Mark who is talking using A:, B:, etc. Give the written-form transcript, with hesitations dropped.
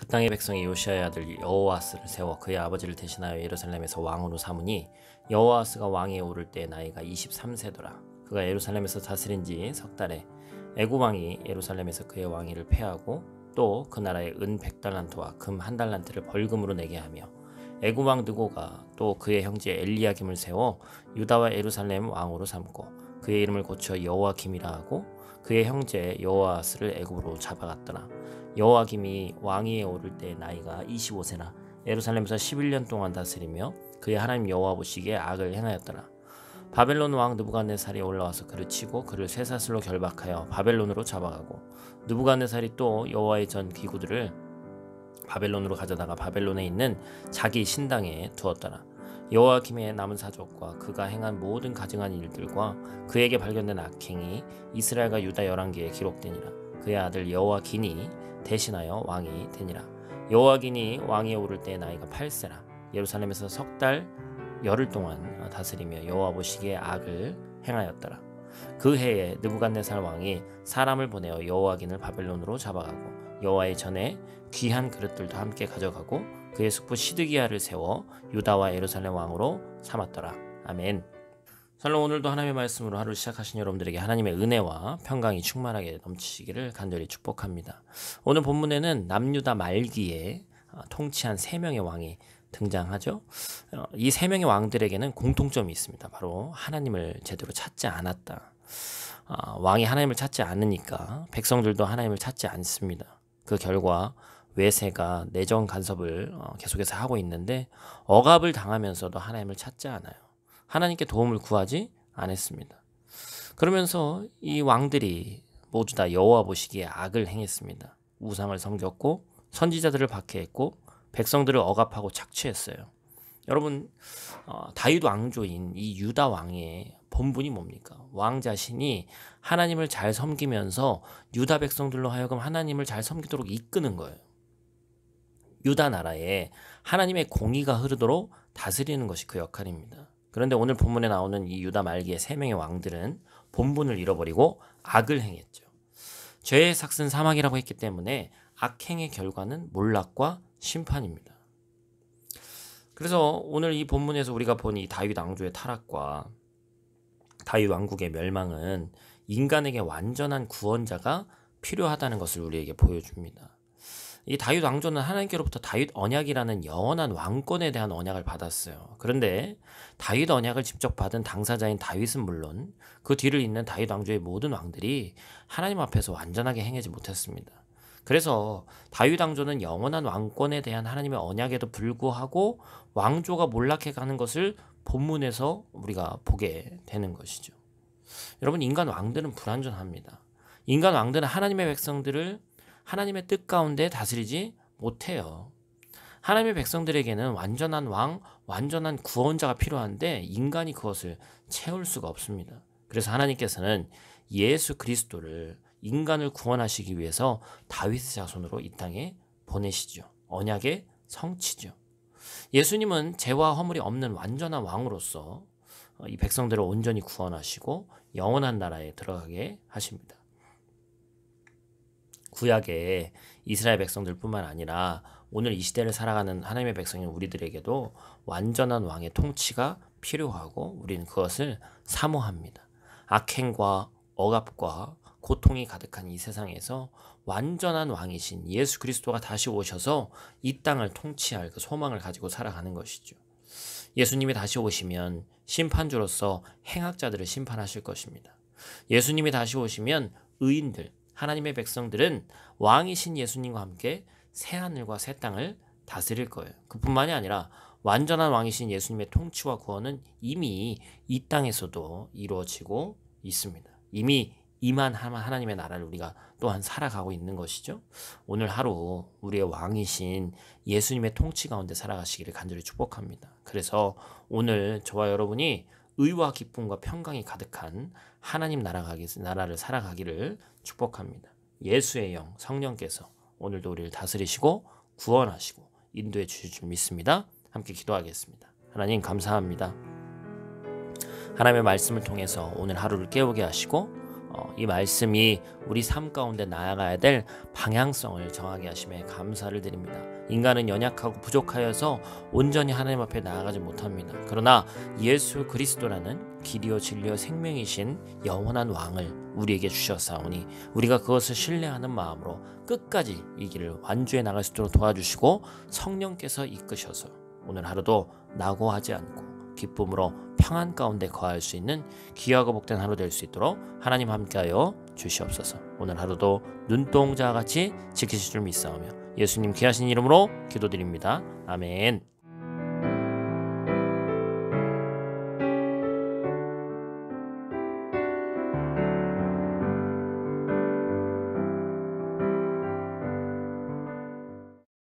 A: 땅의 백성이 요시아의 아들 여호아스를 세워 그의 아버지를 대신하여 예루살렘에서 왕으로 삼으니 여호아스가 왕위에 오를 때 나이가 23세더라. 그가 예루살렘에서 다스린 지 석 달에 애굽 왕이 예루살렘에서 그의 왕위를 폐하고 또 그 나라에 은 100달란트와 금 1달란트를 벌금으로 내게 하며 애굽 왕 느고가 또 그의 형제 엘리야김을 세워 유다와 예루살렘 왕으로 삼고 그의 이름을 고쳐 여호와김이라 하고 그의 형제 여호아스를 애굽으로 잡아갔더라. 여호와김이 왕위에 오를 때 나이가 25세나 예루살렘에서 11년 동안 다스리며 그의 하나님 여호와 보시기에 악을 행하였더라. 바벨론 왕 느부갓네살이 올라와서 그를 치고 그를 쇠사슬로 결박하여 바벨론으로 잡아가고 느부갓네살이 또 여호와의 전 기구들을 바벨론으로 가져다가 바벨론에 있는 자기 신당에 두었더라. 여호와김의 남은 사족과 그가 행한 모든 가증한 일들과 그에게 발견된 악행이 이스라엘과 유다 열왕기에 기록되니라. 그의 아들 여호와긴이 대신하여 왕이 되니라. 여호와긴이 왕위에 오를 때 나이가 8세라. 예루살렘에서 석 달 열흘 동안 다스리며 여호와 보시기에 악을 행하였더라. 그 해에 느부갓네살 왕이 사람을 보내어 여호와긴을 바벨론으로 잡아가고 여호와의 전에 귀한 그릇들도 함께 가져가고 그의 숙부 시드기야를 세워 유다와 예루살렘 왕으로 삼았더라. 아멘. 샬롬. 오늘도 하나님의 말씀으로 하루 시작하신 여러분들에게 하나님의 은혜와 평강이 충만하게 넘치시기를 간절히 축복합니다. 오늘 본문에는 남유다 말기에 통치한 3명의 왕이 등장하죠. 이 3명의 왕들에게는 공통점이 있습니다. 바로 하나님을 제대로 찾지 않았다. 왕이 하나님을 찾지 않으니까 백성들도 하나님을 찾지 않습니다. 그 결과 외세가 내정 간섭을 계속해서 하고 있는데 억압을 당하면서도 하나님을 찾지 않아요. 하나님께 도움을 구하지 않았습니다. 그러면서 이 왕들이 모두 다 여호와 보시기에 악을 행했습니다. 우상을 섬겼고 선지자들을 박해했고 백성들을 억압하고 착취했어요. 여러분, 다윗 왕조인 이 유다 왕의 본분이 뭡니까? 왕 자신이 하나님을 잘 섬기면서 유다 백성들로 하여금 하나님을 잘 섬기도록 이끄는 거예요. 유다 나라에 하나님의 공의가 흐르도록 다스리는 것이 그 역할입니다. 그런데 오늘 본문에 나오는 이 유다 말기의 3명의 왕들은 본분을 잃어버리고 악을 행했죠. 죄의 삭은 사망이라고 했기 때문에 악행의 결과는 몰락과 심판입니다. 그래서 오늘 이 본문에서 우리가 본 이 다윗 왕조의 타락과 다윗 왕국의 멸망은 인간에게 완전한 구원자가 필요하다는 것을 우리에게 보여줍니다. 이 다윗 왕조는 하나님께로부터 다윗 언약이라는 영원한 왕권에 대한 언약을 받았어요. 그런데 다윗 언약을 직접 받은 당사자인 다윗은 물론 그 뒤를 잇는 다윗 왕조의 모든 왕들이 하나님 앞에서 완전하게 행하지 못했습니다. 그래서 다윗 왕조는 영원한 왕권에 대한 하나님의 언약에도 불구하고 왕조가 몰락해가는 것을 본문에서 우리가 보게 되는 것이죠. 여러분, 인간 왕들은 불완전합니다. 인간 왕들은 하나님의 백성들을 하나님의 뜻 가운데 다스리지 못해요. 하나님의 백성들에게는 완전한 왕, 완전한 구원자가 필요한데 인간이 그것을 채울 수가 없습니다. 그래서 하나님께서는 예수 그리스도를 인간을 구원하시기 위해서 다윗의 자손으로 이 땅에 보내시죠. 언약의 성취죠. 예수님은 죄와 허물이 없는 완전한 왕으로서 이 백성들을 온전히 구원하시고 영원한 나라에 들어가게 하십니다. 구약의 이스라엘 백성들뿐만 아니라 오늘 이 시대를 살아가는 하나님의 백성인 우리들에게도 완전한 왕의 통치가 필요하고 우리는 그것을 사모합니다. 악행과 억압과 고통이 가득한 이 세상에서 완전한 왕이신 예수 그리스도가 다시 오셔서 이 땅을 통치할 그 소망을 가지고 살아가는 것이죠. 예수님이 다시 오시면 심판주로서 행악자들을 심판하실 것입니다. 예수님이 다시 오시면 의인들, 하나님의 백성들은 왕이신 예수님과 함께 새하늘과 새 땅을 다스릴 거예요. 그뿐만이 아니라 완전한 왕이신 예수님의 통치와 구원은 이미 이 땅에서도 이루어지고 있습니다. 이미 임한 하나님의 나라를 우리가 또한 살아가고 있는 것이죠. 오늘 하루 우리의 왕이신 예수님의 통치 가운데 살아가시기를 간절히 축복합니다. 그래서 오늘 저와 여러분이 의와 기쁨과 평강이 가득한 하나님 나라를 살아가기를 축복합니다. 예수의 영 성령께서 오늘도 우리를 다스리시고 구원하시고 인도해 주실 줄 믿습니다. 함께 기도하겠습니다. 하나님 감사합니다. 하나님의 말씀을 통해서 오늘 하루를 깨우게 하시고 이 말씀이 우리 삶 가운데 나아가야 될 방향성을 정하게 하심에 감사를 드립니다. 인간은 연약하고 부족하여서 온전히 하나님 앞에 나아가지 못합니다. 그러나 예수 그리스도라는 길이요 진리요 생명이신 영원한 왕을 우리에게 주셨사오니 우리가 그것을 신뢰하는 마음으로 끝까지 이 길을 완주해 나갈 수 있도록 도와주시고 성령께서 이끄셔서 오늘 하루도 낙오하지 않고 기쁨으로 평안 가운데 거할 수 있는 귀하고 복된 하루 될 수 있도록 하나님 함께하여 주시옵소서. 오늘 하루도 눈동자와 같이 지키실 줄 믿사오며 예수님 귀하신 이름으로 기도드립니다. 아멘.